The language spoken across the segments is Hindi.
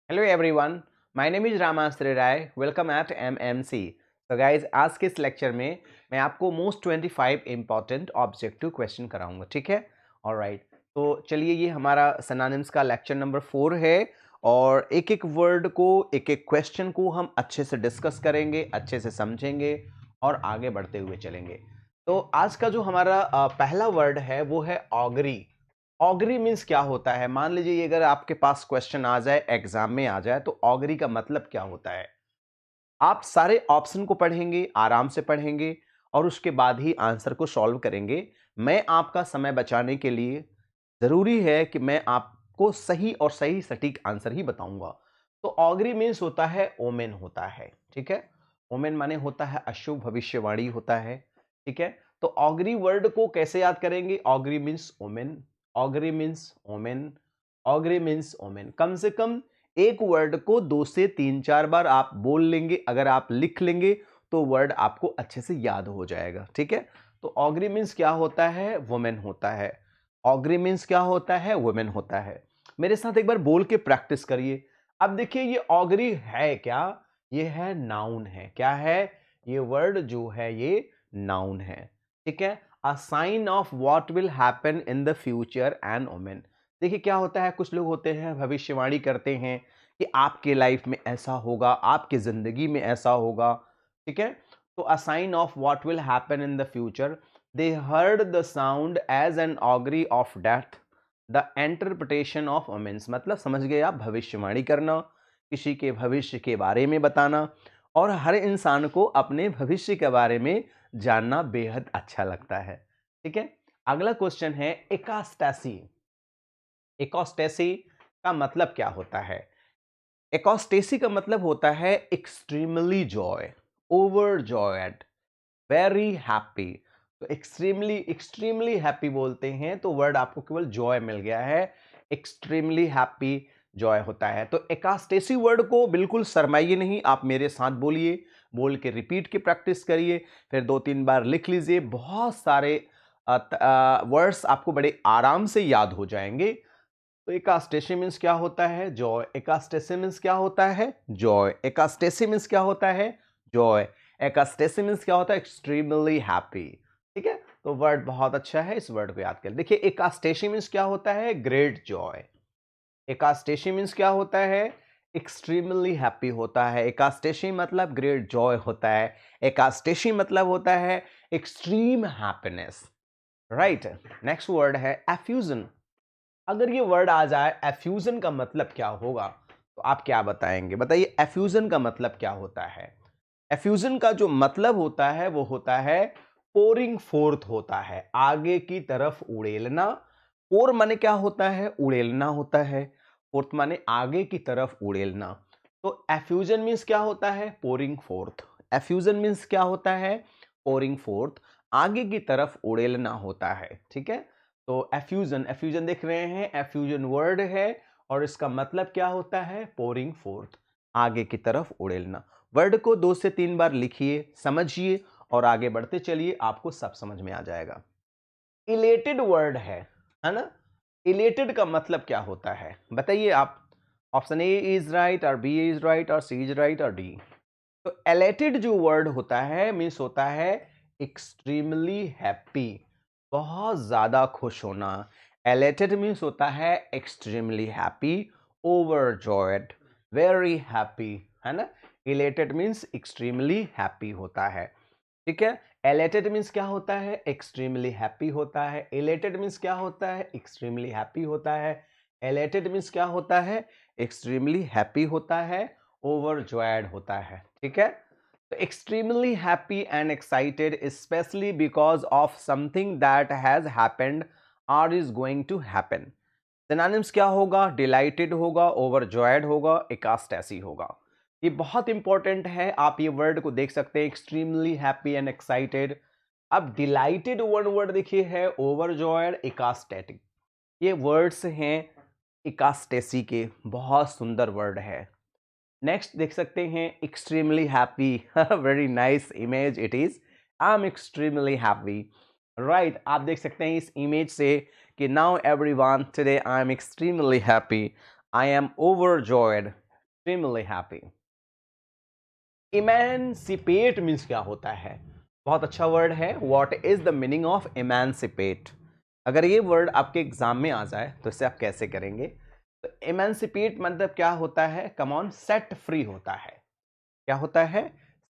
Hello everyone, my name is Ramashri Rai. Welcome at MMC. तो गाइज, आज के इस लेक्चर में मैं आपको मोस्ट 25 इंपॉर्टेंट ऑब्जेक्टिव क्वेश्चन कराऊंगा। ठीक है, ऑलराइट। तो चलिए, ये हमारा सिनोनिम्स का लेक्चर नंबर 4 है और एक एक वर्ड को, एक एक क्वेश्चन को हम अच्छे से डिस्कस करेंगे, अच्छे से समझेंगे और आगे बढ़ते हुए चलेंगे। तो आज का जो हमारा पहला वर्ड है वो है ऑगरी। ऑगरी मीन्स क्या होता है? मान लीजिए अगर आपके पास क्वेश्चन आ जाए, एग्जाम में आ जाए, तो ऑगरी का मतलब क्या होता है? आप सारे ऑप्शन को पढ़ेंगे, आराम से पढ़ेंगे और उसके बाद ही आंसर को सॉल्व करेंगे। मैं आपका समय बचाने के लिए जरूरी है कि मैं आपको सही और सही सटीक आंसर ही बताऊंगा। तो ऑगरी मीन्स होता है ओमेन होता है। ठीक है, ओमेन माने होता है अशुभ भविष्यवाणी होता है। ठीक है, तो ऑगरी वर्ड को कैसे याद करेंगे? Augury means omen, augury means omen, augury means omen. कम से कम एक वर्ड को 2 से 3 4 बार आप बोल लेंगे, अगर आप लिख लेंगे तो वर्ड आपको अच्छे से याद हो जाएगा। ठीक है, तो ऑगरी मीन्स क्या होता है? वुमेन होता है। ऑगरी मीन्स क्या होता है? वुमेन होता है। मेरे साथ एक बार बोल के प्रैक्टिस करिए। अब देखिए, ये ऑगरी है क्या? ये है नाउन है। क्या है? ये वर्ड जो है ये नाउन है। ठीक है, a sign of what will happen in the future and women. देखिए क्या होता है, कुछ लोग होते हैं भविष्यवाणी करते हैं कि आपके लाइफ में ऐसा होगा, आपकी जिंदगी में ऐसा होगा। ठीक है, तो a sign of what will happen in the future, they heard the sound as an augury of death, the interpretation of women's. मतलब समझ गए आप, भविष्यवाणी करना, किसी के भविष्य के बारे में बताना, और हर इंसान को अपने भविष्य के बारे में जानना बेहद अच्छा लगता है। ठीक है, अगला क्वेश्चन है एकास्टेसी। एकोस्टेसी का मतलब क्या होता है? एकोस्टेसी का मतलब होता है extremely Joy, over joyed, very happy. तो एक्सट्रीमली एक्सट्रीमली हैप्पी बोलते हैं तो वर्ड आपको केवल जॉय मिल गया है। एक्सट्रीमली हैप्पी जॉय होता है। तो एकास्टेसी वर्ड को बिल्कुल शर्माइए नहीं, आप मेरे साथ बोलिए, बोल के रिपीट की प्रैक्टिस करिए, फिर 2 3 बार लिख लीजिए। बहुत सारे वर्ड्स आपको बड़े आराम से याद हो जाएंगे। तो एकास्टेसी मीन्स क्या होता है? जॉय। एकास्टेसी मीन्स क्या होता है? जॉय। एकास्टेसी मीन्स क्या होता है? जॉय। एकास्टेसी मीन्स क्या होता है? Extremely happy. ठीक है, तो वर्ड बहुत अच्छा है, इस वर्ड को याद कर। देखिए, एकास्टेसी मीन्स क्या होता है? Great Joy. एकास्टेसी मीन्स क्या होता है? एक्सट्रीमली हैप्पी होता है। एकास्टेसी मतलब ग्रेट जॉय होता है। एकास्टेसी मतलब होता है extreme happiness. Right, next word है एफ्यूजन। अगर ये वर्ड आ जाए, एफ्यूजन का मतलब क्या होगा, तो आप क्या बताएंगे? बताइए, एफ्यूजन का मतलब क्या होता है? एफ्यूजन का जो मतलब होता है वो होता है पोरिंग फोर्थ होता है, आगे की तरफ उड़ेलना। पोर माने क्या होता है? उड़ेलना होता है। फोर्थ माने आगे की तरफ उड़ेलना। तो एफ्यूजन मीन्स क्या होता है? Pouring fourth. एफ्यूजन मीन्स क्या होता है? पोरिंग फोर्थ, आगे की तरफ उड़ेलना होता है। ठीक है, तो एफ्यूजन, एफ्यूजन देख रहे हैं, एफ्यूजन वर्ड है और इसका मतलब क्या होता है? पोरिंग फोर्थ, आगे की तरफ उड़ेलना। वर्ड को 2 से 3 बार लिखिए, समझिए और आगे बढ़ते चलिए, आपको सब समझ में आ जाएगा। इलेटेड वर्ड है ना? इलेटेड का मतलब क्या होता है बताइए आप? ऑप्शन ए इज राइट और बी इज राइट और सी इज राइट और डी। तो एलेटेड जो वर्ड होता है मीन्स होता है एक्सट्रीमली हैप्पी, बहुत ज्यादा खुश होना। एलेटेड मीन्स होता है extremely happy, over joyed, very happy, है ना? इलेटेड मीन्स एक्सट्रीमली हैप्पी होता है। ठीक है, एलेटेड मीन्स क्या होता है? एक्सट्रीमली हैप्पी होता है। एलेटेड मीन्स क्या होता है? एक्सट्रीमली हैप्पी होता है। एलेटेड मीन्स क्या होता है? एक्सट्रीमली हैप्पी होता है, ओवरजॉयड होता है। ठीक है, तो extremely happy and excited specially because of something that has happened और is going to happen. Synonyms क्या होगा? डिलाइटेड होगा, ओवरजॉयड होगा, एकास्टेसी होगा। ये बहुत इंपॉर्टेंट है, आप ये वर्ड को देख सकते हैं, एक्सट्रीमली हैप्पी एंड एक्साइटेड। अब डिलाइटेड वन वर्ड देखिए है ओवरजॉयड, एकास्टेटिक। ये वर्ड्स हैं इकास्टेसी के, बहुत सुंदर वर्ड है। नेक्स्ट देख सकते हैं extremely happy. Very nice image it is. I am extremely happy. Right, आप देख सकते हैं इस इमेज से कि now everyone today I am extremely happy, I am overjoyed. extremely happy. Emancipate means क्या होता है? बहुत अच्छा वर्ड है. What is the meaning of emancipate? अगर ये वर्ड आपके एग्जाम में आ जाए तो इसे आप कैसे करेंगे? तो इमेंसिपेट मतलब क्या होता है? कम ऑन, सेट फ्री होता है. क्या होता है?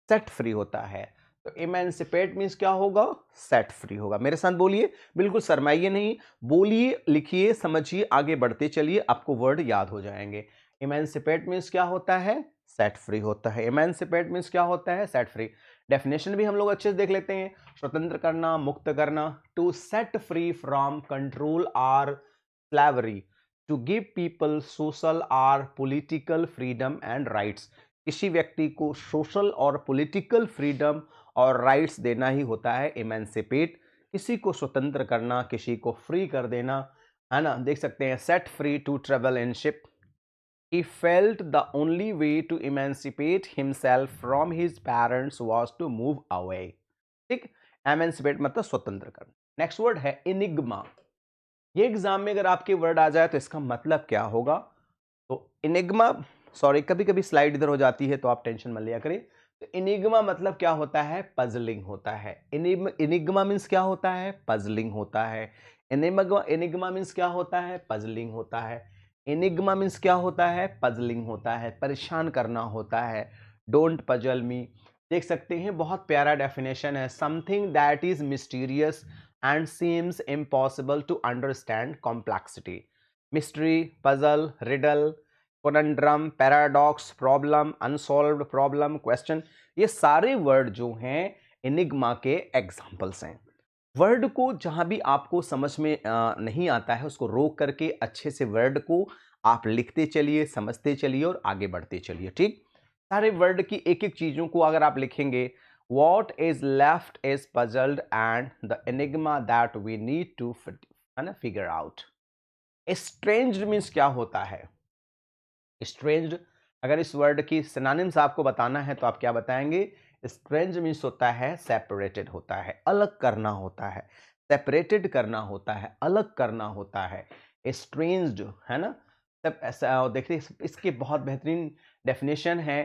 सेट फ्री होता है. तो इमेंसिपेट मीन्स क्या होगा? सेट फ्री होगा. मेरे साथ बोलिए, बिल्कुल शर्माइए नहीं, बोलिए, लिखिए, समझिए, आगे बढ़ते चलिए, आपको वर्ड याद हो जाएंगे. इमेंसिपेट मीन्स क्या होता है? सेट फ्री होता है. इमेंसिपेट मीन्स क्या होता है? Set free. डेफिनेशन भी हम लोग अच्छे से देख लेते हैं. स्वतंत्र करना, मुक्त करना. To set free from control or slavery, to give people social or political freedom and rights. किसी व्यक्ति को सोशल और पॉलिटिकल फ्रीडम और राइट्स देना ही होता है इमेंसिपेट. किसी को स्वतंत्र करना, किसी को फ्री कर देना, है ना. देख सकते हैं, set free to travel in ship. He felt the only way to emancipate himself from his parents was to move away. ठीक. एमेंसिपेट मतलब स्वतंत्र करना. नेक्स्ट वर्ड है इनिग्मा. ये एग्जाम में अगर आपके वर्ड आ जाए तो इसका मतलब क्या होगा? तो इनिग्मा, सॉरी कभी कभी स्लाइड इधर हो जाती है तो आप टेंशन मत लिया करें. तो इनिग्मा मतलब क्या होता है? पजलिंग होता है. इनिग्मा मीन्स क्या होता है? पजलिंग होता है. इनिग्मा मीन्स क्या होता है? पजलिंग होता है. इनिग्मा मीन्स क्या होता है? पजलिंग होता है, परेशान करना होता है. Don't puzzle me. देख सकते हैं, बहुत प्यारा डेफिनेशन है. Something that is mysterious and seems impossible to understand complexity. Mystery, puzzle, riddle, conundrum, paradox, problem, unsolved problem, question, ये सारे वर्ड जो हैं इनिग्मा के एग्जाम्पल्स हैं. वर्ड को जहां भी आपको समझ में नहीं आता है उसको रोक करके अच्छे से वर्ड को आप लिखते चलिए, समझते चलिए और आगे बढ़ते चलिए. ठीक. सारे वर्ड की एक एक चीजों को अगर आप लिखेंगे, what is left is puzzled and the enigma that we need to, है ना, फिगर आउट. स्ट्रेंज्ड मीन्स क्या होता है? स्ट्रेंज्ड, अगर इस वर्ड की सिनोनिम्स आपको बताना है तो आप क्या बताएंगे? स्ट्रेंज मीन्स होता है सेपरेटेड होता है, अलग करना होता है. सेपरेटेड करना होता है, अलग करना होता है. स्ट्रेंज्ड, है ना. सब ऐसा देखिए, इसके बहुत बेहतरीन डेफिनेशन है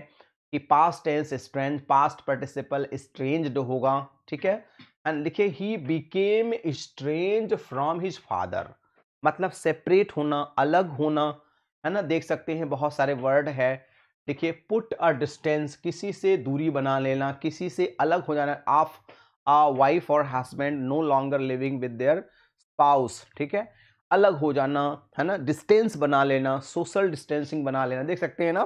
कि past tense strange, past participle stranged होगा. ठीक है. एंड देखिए, he became strange from his father, मतलब सेपरेट होना, अलग होना, है ना. देख सकते हैं बहुत सारे वर्ड है. देखिए, पुट अ डिस्टेंस, किसी से दूरी बना लेना, किसी से अलग हो जाना. ऑफ अ वाइफ और husband no longer living with their spouse. ठीक है. अलग हो जाना, है ना. डिस्टेंस बना लेना, सोशल डिस्टेंसिंग बना लेना. देख सकते हैं ना.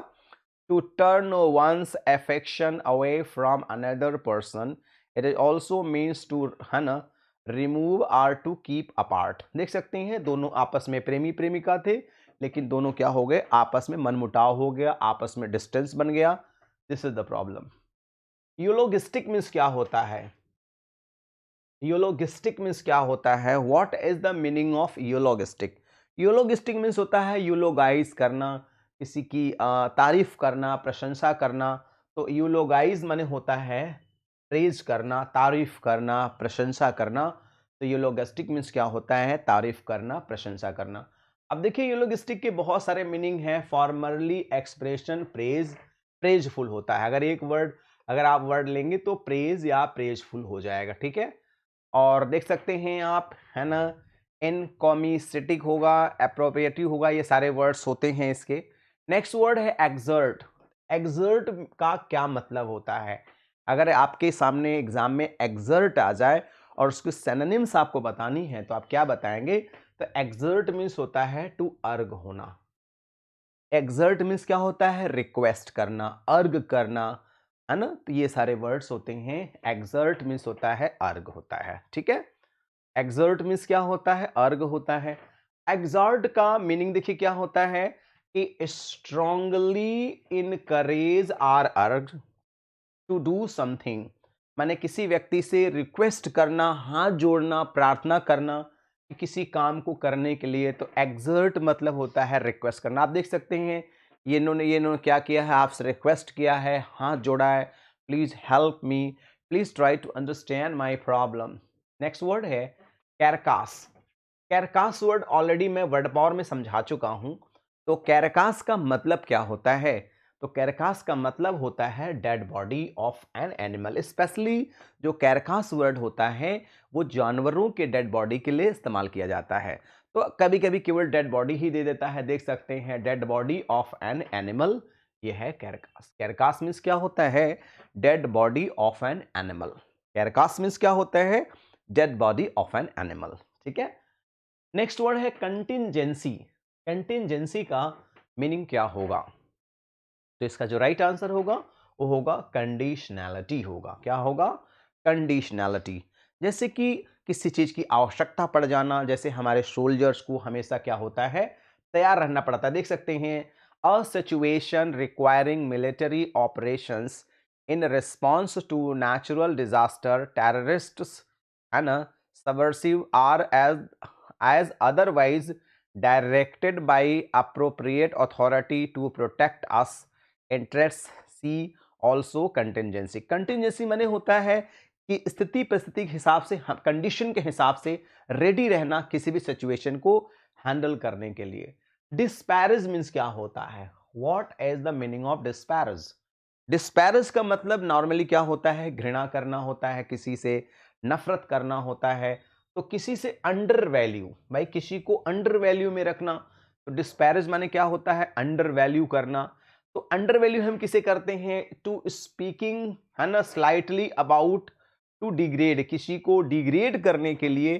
To turn one's affection away from another person. It is also means to, है ना, remove or to keep apart. देख सकते हैं, दोनों आपस में प्रेमी प्रेमिका थे, लेकिन दोनों क्या हो गए? आपस में मनमुटाव हो गया, आपस में डिस्टेंस बन गया. This is the problem. Eulogistic means क्या होता है? यूलोगिस्टिक मीन्स क्या होता है? What is the meaning of eulogistic? Eulogistic means होता है यूलोगाइज करना, किसी की तारीफ करना, प्रशंसा करना. तो यूलोगाइज माने होता है प्रेज करना, तारीफ करना, प्रशंसा करना. तो यूलोगिस्टिक मीन्स क्या होता है? तारीफ करना, प्रशंसा करना. अब देखिए, यूलोगिस्टिक के बहुत सारे मीनिंग हैं. फॉर्मरली एक्सप्रेशन प्रेज, प्रेजफुल होता है. अगर एक वर्ड, अगर आप वर्ड लेंगे तो प्रेज या प्रेजफुल हो जाएगा. ठीक है. और देख सकते हैं आप, है ना, इनकॉमिसिटिक होगा, अप्रोप्रिएटिव होगा, ये सारे वर्ड्स होते हैं इसके. नेक्स्ट वर्ड है एक्सर्ट. एक्सर्ट का क्या मतलब होता है? अगर आपके सामने एग्जाम में एक्सर्ट आ जाए और उसकी सिनोनिम्स आपको बतानी है तो आप क्या बताएंगे? तो एक्सर्ट मीन्स होता है टू अर्ग होना. एक्सर्ट मीन्स क्या होता है? रिक्वेस्ट करना, अर्ग करना, है ना. तो ये सारे वर्ड्स होते हैं. एक्सर्ट मीन्स होता है अर्ग होता है. ठीक है. एक्सर्ट मीन्स क्या होता है? अर्ग होता है. एक्सर्ट का मीनिंग देखिए क्या होता है कि स्ट्रांगली इनकरेज आर अर्ग टू डू समथिंग. माने किसी व्यक्ति से रिक्वेस्ट करना, हाथ जोड़ना, प्रार्थना करना कि किसी काम को करने के लिए. तो एक्सर्ट मतलब होता है रिक्वेस्ट करना. आप देख सकते हैं, ये इन्होंने क्या किया है? आपसे रिक्वेस्ट किया है, हाथ जोड़ा है. Please help me, please try to understand my problem. Next word है कैरकास. कैरकास वर्ड ऑलरेडी मैं वर्ड पावर में समझा चुका हूं. तो कैरकास का मतलब क्या होता है? तो कैरकास का मतलब होता है dead body of an animal. Specially जो कैरकास वर्ड होता है वो जानवरों के डेड बॉडी के लिए इस्तेमाल किया जाता है। तो कभी कभी केवल डेड बॉडी ही दे देता है, देख सकते हैं dead body of an animal, ये है कैरकास। कैरकास मीन्स क्या होता है? Dead body of an animal. Carcass means क्या होता है? Dead body of an animal. ठीक है। नेक्स्ट वर्ड है कंटिंजेंसी। कंटिंजेंसी का मीनिंग क्या होगा? तो इसका जो राइट आंसर होगा वो होगा कंडीशनैलिटी होगा। क्या होगा? कंडीशनैलिटी। जैसे कि किसी चीज की आवश्यकता पड़ जाना, जैसे हमारे सोल्जर्स को हमेशा क्या होता है? तैयार रहना पड़ता है। देख सकते हैं, a situation requiring military operations in response to natural disaster, terrorists है ना, subversive or as otherwise directed by appropriate authority to protect us interests। See also contingency. Contingency माने होता है कि स्थिति परिस्थिति के हिसाब से, कंडीशन के हिसाब से रेडी रहना किसी भी सिचुएशन को हैंडल करने के लिए। डिस्पैरेज मीन्स क्या होता है? What is the meaning of disparage? Disparage का मतलब नॉर्मली क्या होता है? घृणा करना होता है, किसी से नफरत करना होता है। तो किसी से अंडर वैल्यू, भाई किसी को अंडर वैल्यू में रखना, तो डिस्पैरेज माने क्या होता है? अंडर वैल्यू करना। तो अंडर वैल्यू हम किसे करते हैं? टू स्पीकिंग है ना, स्लाइटली अबाउट, टू डिग्रेड, किसी को डिग्रेड करने के लिए,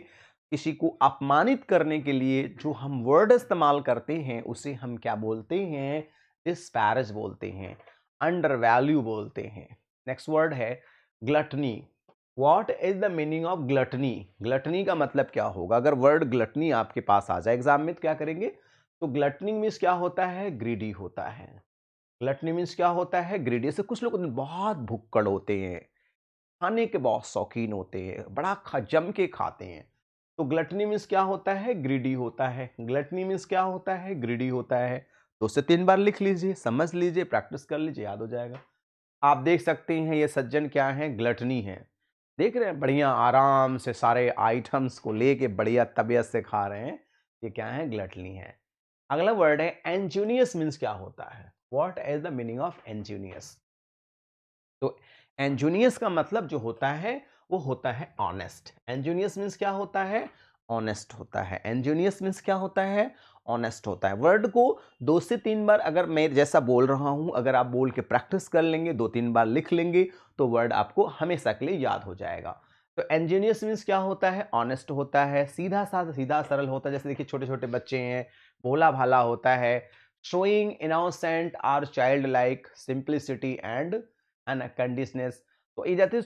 किसी को अपमानित करने के लिए जो हम वर्ड इस्तेमाल करते हैं उसे हम क्या बोलते हैं? डिस्पैरेज बोलते हैं, अंडर वैल्यू बोलते हैं। नेक्स्ट वर्ड है gluttony. What is the meaning of gluttony? Gluttony का मतलब क्या होगा? अगर वर्ड ग्लटनी आपके पास आ जाए एग्जाम में तो क्या करेंगे? तो ग्लटनी मीन्स क्या होता है? ग्रीडी होता है। ग्लटनी मीन्स क्या होता है? ग्रीडी। से कुछ लोग बहुत भुक्कड़ होते हैं, खाने के बहुत शौकीन होते हैं, बड़ा जम के खाते हैं। तो ग्लटनी मीन्स क्या होता है? ग्रीडी होता है। ग्लटनी मीन्स क्या होता है? ग्रीडी होता है। 2 से 3 बार लिख लीजिए, समझ लीजिए, प्रैक्टिस कर लीजिए, याद हो जाएगा। आप देख सकते हैं ये सज्जन क्या है? ग्लटनी है। देख रहे हैं, बढ़िया आराम से सारे आइटम्स को लेके बढ़िया तबीयत से खा रहे हैं। ये क्या है? ग्लटनी है। अगला वर्ड है एंजूनियस। मीन्स क्या होता है? What is the meaning of ingenuous? तो एंजूनियस का मतलब जो होता है वो होता है ऑनेस्ट। एंजूनियस मीन्स क्या होता है? ऑनेस्ट होता है। एंजूनियस मीन्स क्या होता है? ऑनेस्ट होता है। वर्ड को 2 से 3 बार अगर मैं जैसा बोल रहा हूं, अगर आप बोल के प्रैक्टिस कर लेंगे, 2-3 बार लिख लेंगे, तो वर्ड आपको हमेशा के लिए याद हो जाएगा। तो एंजीनियस मीन्स क्या होता है? ऑनेस्ट होता है, सीधा साधा, सीधा सरल होता है। जैसे देखिए छोटे छोटे बच्चे हैं, भोला भाला होता है। Showing innocent or child like simplicity and candidness. तो ये जाते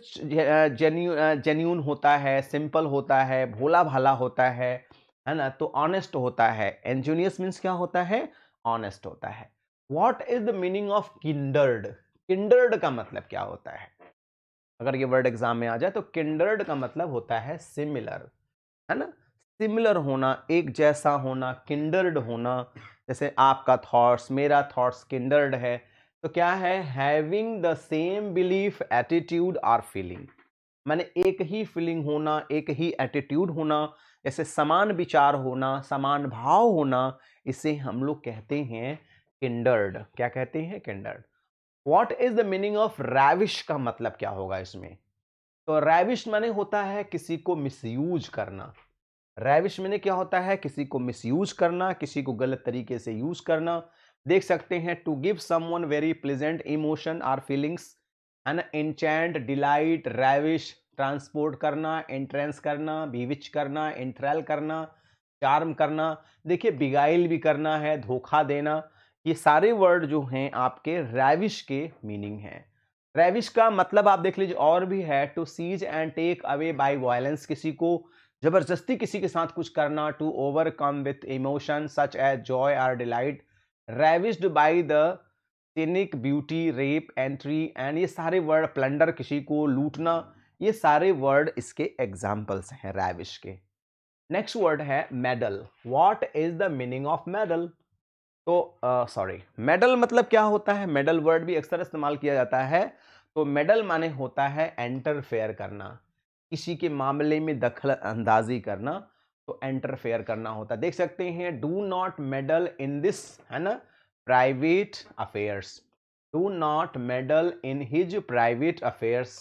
जेन्यून होता है, सिंपल होता है, भोला भाला होता है ना। तो ऑनेस्ट होता है। एंजीनियस मीन्स क्या होता है? ऑनेस्ट होता है। What is the meaning of kindred? Kindred का मतलब क्या होता है? अगर ये वर्ड एग्जाम में आ जाए तो किंडर्ड का मतलब होता है सिमिलर, है ना। सिमिलर होना, एक जैसा होना, किंडर्ड होना। जैसे आपका थॉट्स, मेरा थॉट्स किंडर्ड है। तो क्या है? Having the same belief, attitude और फीलिंग। माने एक ही फीलिंग होना, एक ही एटीट्यूड होना, जैसे समान विचार होना, समान भाव होना, इसे हम लोग कहते हैं किंडर्ड। क्या कहते हैं? Kindred. What is the meaning of ravish? का मतलब क्या होगा इसमें? तो रैविश माने होता है किसी को मिसयूज करना। रैविश माने क्या होता है? किसी को मिसयूज करना, किसी को गलत तरीके से यूज करना। देख सकते हैं, to give someone very pleasant emotion और feelings, an enchant, delight, ravish, transport करना, एंट्रेंस करना, बीविच करना, एंट्रैल करना, चार्म करना। देखिए बिगाइल भी करना है, धोखा देना। ये सारे वर्ड जो हैं आपके रैविश के मीनिंग हैं। रैविश का मतलब आप देख लीजिए और भी है, to seize and take away by violence, किसी को जबरदस्ती किसी के साथ कुछ करना। To overcome with emotion such as joy और delight, ravished by the scenic, beauty, rape, entry and ये सारे वर्ड, प्लंडर, किसी को लूटना, ये सारे वर्ड इसके एग्जाम्पल्स हैं रैविश के। नेक्स्ट वर्ड है medal. What is the meaning of medal? तो सॉरी, मेडल मतलब क्या होता है? मेडल वर्ड भी अक्सर इस्तेमाल किया जाता है। तो मेडल माने होता है एंटरफेयर करना, किसी के मामले में दखल अंदाजी करना। तो एंटरफेयर करना होता है। देख सकते हैं, do not medal in this, है ना, private affairs. Do not medal in his private affairs,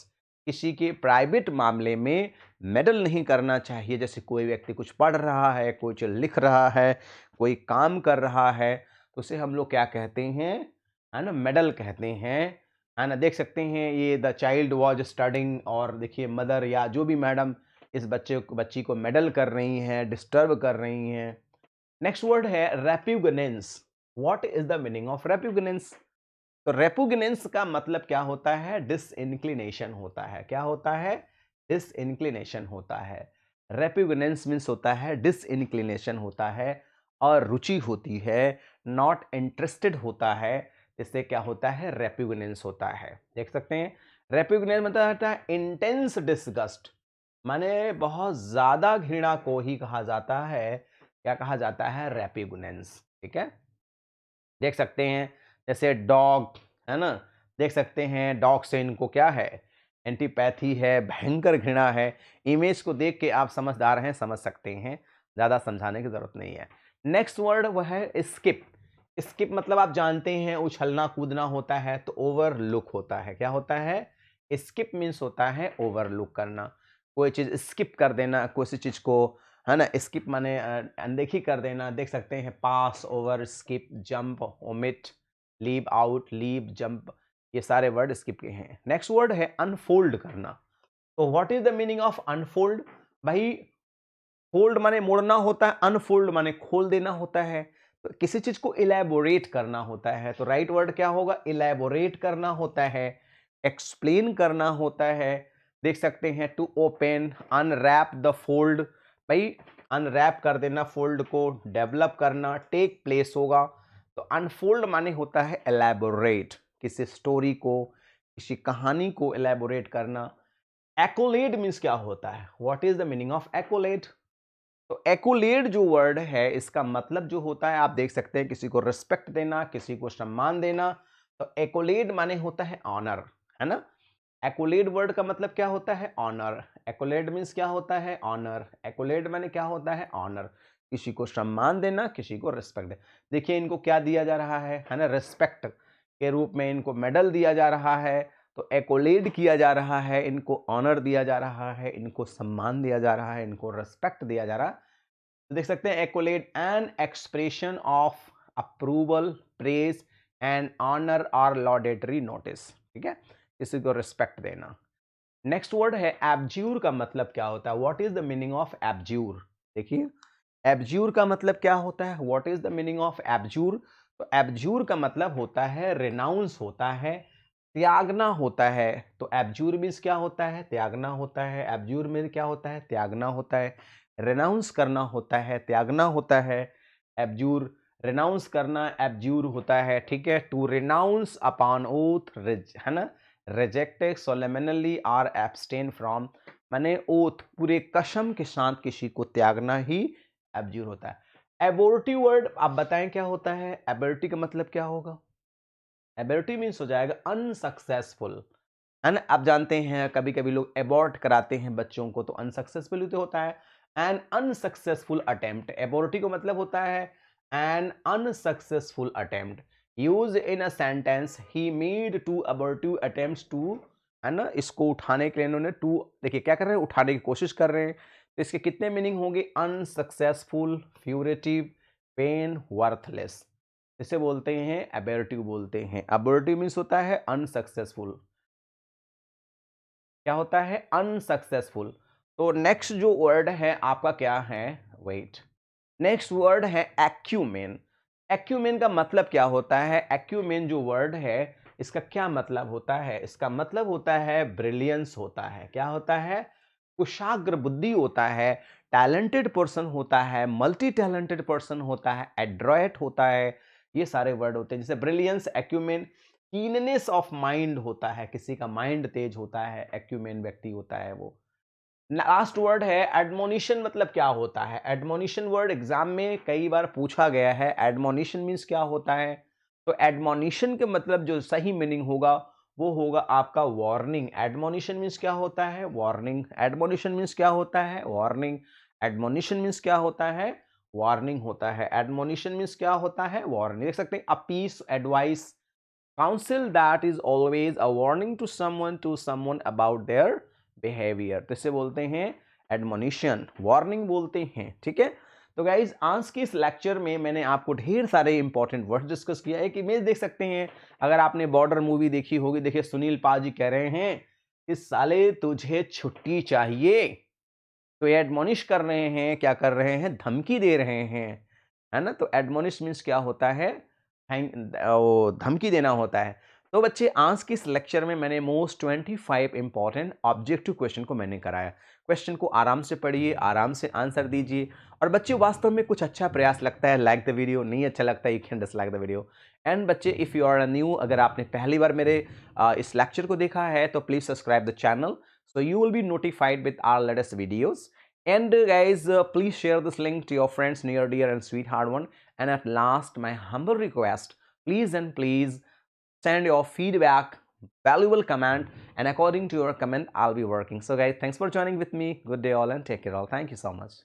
किसी के प्राइवेट मामले में मेडल नहीं करना चाहिए। जैसे कोई व्यक्ति कुछ पढ़ रहा है, कुछ लिख रहा है, कोई काम कर रहा है, तो उसे हम लोग क्या कहते हैं, है ना, मेडल कहते हैं, है ना। देख सकते हैं ये द चाइल्ड वॉज स्टडिंग, और देखिए मदर या जो भी मैडम इस बच्ची को मेडल कर रही हैं, डिस्टर्ब कर रही हैं। नेक्स्ट वर्ड है repugnance. What is the meaning of repugnance? तो रेपुगनेंस का मतलब क्या होता है? डिसइंक्लिनेशन होता है। क्या होता है? डिसइंक्लिनेशन होता है। रेपुगनेंस मीन्स होता है डिसइंक्लिनेशन होता है, और रुचि होती है, नॉट इंटरेस्टेड होता है, जिससे क्या होता है? रेपुगनेंस होता है। देख सकते हैं रेपुगनेंस मतलब होता है इंटेंस डिसगस्ट, माने बहुत ज्यादा घृणा को ही कहा जाता है। क्या कहा जाता है? रेपुगनेंस। ठीक है, देख सकते हैं जैसे डॉग, है ना, देख सकते हैं डॉग से इनको क्या है? एंटीपैथी है, भयंकर घृणा है। इमेज को देख के आप समझदार हैं, समझ सकते हैं, ज़्यादा समझाने की ज़रूरत नहीं है। नेक्स्ट वर्ड वह है स्किप। स्किप मतलब आप जानते हैं उछलना कूदना होता है, तो ओवरलुक होता है। क्या होता है? स्किप मीन्स होता है ओवरलुक करना, कोई चीज़ स्किप कर देना, किसी चीज़ को, है ना। स्किप माने अनदेखी कर देना। देख सकते हैं pass, over, skip, jump, omit, leave out, leave, jump, ये सारे वर्ड स्किप के हैं। नेक्स्ट वर्ड है अनफोल्ड करना। तो what is the meaning of unfold? भाई फोल्ड माने मोड़ना होता है, अनफोल्ड माने खोल देना होता है, तो किसी चीज को इलेबोरेट करना होता है। तो राइट वर्ड क्या होगा? इलेबोरेट करना होता है, एक्सप्लेन करना होता है। देख सकते हैं to open, unwrap the fold, भाई अनरैप कर देना फोल्ड को, डेवलप करना, टेक प्लेस होगा। तो अनफोल्ड माने होता है एलैबोरेट, किसी स्टोरी को, किसी कहानी को एलैबोरेट करना। एक्कोलेड मीन्स क्या होता है? What is the meaning of accolade? तो एक्कोलेड जो वर्ड है, इसका मतलब जो होता है, आप देख सकते हैं किसी को रिस्पेक्ट देना, किसी को सम्मान देना। तो एक्कोलेड माने होता है ऑनर, है ना। एक्कोलेड वर्ड का मतलब क्या होता है? ऑनर। एक्कोलेड मीन्स क्या होता है? ऑनर। एक्कोलेड माने क्या होता है? ऑनर, किसी को सम्मान देना, किसी को रिस्पेक्ट देना। देखिए इनको क्या दिया जा रहा है ना, रिस्पेक्ट के रूप में इनको मेडल दिया जा रहा है, तो एक्कोलेड किया जा रहा है, इनको ऑनर दिया जा रहा है, इनको सम्मान दिया जा रहा है, इनको रिस्पेक्ट दिया जा रहा है। तो देख सकते हैं accolade an expression of approval, praise and honour और लॉडेटरी नोटिस। ठीक है, किसी को रिस्पेक्ट देना। नेक्स्ट वर्ड है एब्ज्यूर। का मतलब क्या होता है? What is the meaning of abjure? देखिए एब्ज्यूर का मतलब क्या होता है? What is the meaning of abjure? तो एब्ज्यूर का मतलब होता है रिनाउंस होता है, त्यागना होता है। तो एब्ज्यूर मीन्स क्या होता है? त्यागना होता है। एब्ज्यूर में क्या होता है? त्यागना होता है। रिनाउंस करना होता है, त्यागना होता है। एब्ज्यूर, रिनाउंस करना एब्ज्यूर होता है। ठीक है, टू रिनाउंस अपॉन ओथ, है ना, रिजेक्टेड सोलेमनली और एब्सटेन फ्रॉम, माने ओथ, पूरे कसम के साथ किसी को त्यागना ही एब्ज्यूर होता है। एबोर्टिव वर्ड आप बताएं क्या होता है? एबोर्टिव का मतलब क्या होगा? एबोर्टिव मीन्स हो जाएगा अनसक्सेसफुल, है ना। आप जानते हैं कभी कभी लोग एबॉर्ट कराते हैं बच्चों को, तो अनसक्सेसफुल तो होता है एन अनसक्सेसफुल अटेम्प्ट। एबॉर्टिव का मतलब होता है an unsuccessful attempt. Use in a sentence he made two abortive attempts to, है ना। इसको उठाने के लिए इन्होंने टू, देखिए क्या कर रहे हैं, उठाने की कोशिश कर रहे हैं। तो इसके कितने मीनिंग होंगे? अनसक्सेसफुल, फ्यूरेटिव, पेन, वर्थलेस। इसे बोलते हैं एबॉर्टिव बोलते हैं। अबॉर्टिव मीन्स होता है अनसक्सेसफुल, क्या होता है? अनसक्सेसफुल। तो नेक्स्ट जो वर्ड है आपका क्या है? वेट, नेक्स्ट वर्ड है एक्यूमेन। एक्यूमेन का मतलब क्या होता है? एक्यूमेन जो वर्ड है, इसका क्या मतलब होता है? इसका मतलब होता है ब्रिलियंस होता है। क्या होता है? कुशाग्र बुद्धि होता है, टैलेंटेड पर्सन होता है, मल्टी टैलेंटेड पर्सन होता है, एड्रॉयट होता है। ये सारे वर्ड होते हैं, जैसे brilliance, acumen. Keenness of mind होता है, किसी का माइंड तेज होता है, एक्यूमेन व्यक्ति होता है वो। लास्ट वर्ड है एडमोनिशन। मतलब क्या होता है? एडमोनिशन वर्ड एग्जाम में कई बार पूछा गया है। एडमोनिशन मीन्स क्या होता है? तो एडमोनिशन के मतलब जो सही मीनिंग होगा वो होगा आपका वार्निंग। एडमोनिशन मीन्स क्या होता है? वार्निंग। एडमोनिशन मीन्स क्या होता है? वार्निंग। एडमोनिशन मीन्स क्या होता है? वार्निंग होता है। एडमोनिशन मीन्स क्या होता है? वार्निंग। देख सकते हैं अपीस, advice, counsel that is always a warning to someone about their behaviour, तो इसे बोलते हैं एडमोनिशन, वार्निंग बोलते हैं, ठीक है। तो गाइज आज के इस लेक्चर में मैंने आपको ढेर सारे इंपॉर्टेंट वर्ड डिस्कस किया है। कि इमेज देख सकते हैं, अगर आपने बॉर्डर मूवी देखी होगी, देखिए सुनील पाजी कह रहे हैं कि साले तुझे छुट्टी चाहिए, तो ये एडमोनिश कर रहे हैं, क्या कर रहे हैं, धमकी दे रहे हैं, है ना। तो एडमोनिश मीन्स क्या होता है, वो धमकी देना होता है। तो बच्चे आज के इस लेक्चर में मैंने मोस्ट 25 इंपॉर्टेंट ऑब्जेक्टिव क्वेश्चन को मैंने कराया। क्वेश्चन को आराम से पढ़िए, आराम से आंसर दीजिए। और बच्चे वास्तव में कुछ अच्छा प्रयास लगता है लाइक द वीडियो, नहीं अच्छा लगता है you can dislike the video. And बच्चे इफ़ यू आर न्यू, अगर आपने पहली बार मेरे इस लेक्चर को देखा है तो please subscribe the channel, so you will be notified with our latest videos. And guys, please share this link to your friends, near dear and sweetheart one. And at last, my humble request, please and please send your feedback, valuable comment, and according to your comment I'll be working. So guys, thanks for joining with me. Good day all and take care all. Thank you so much.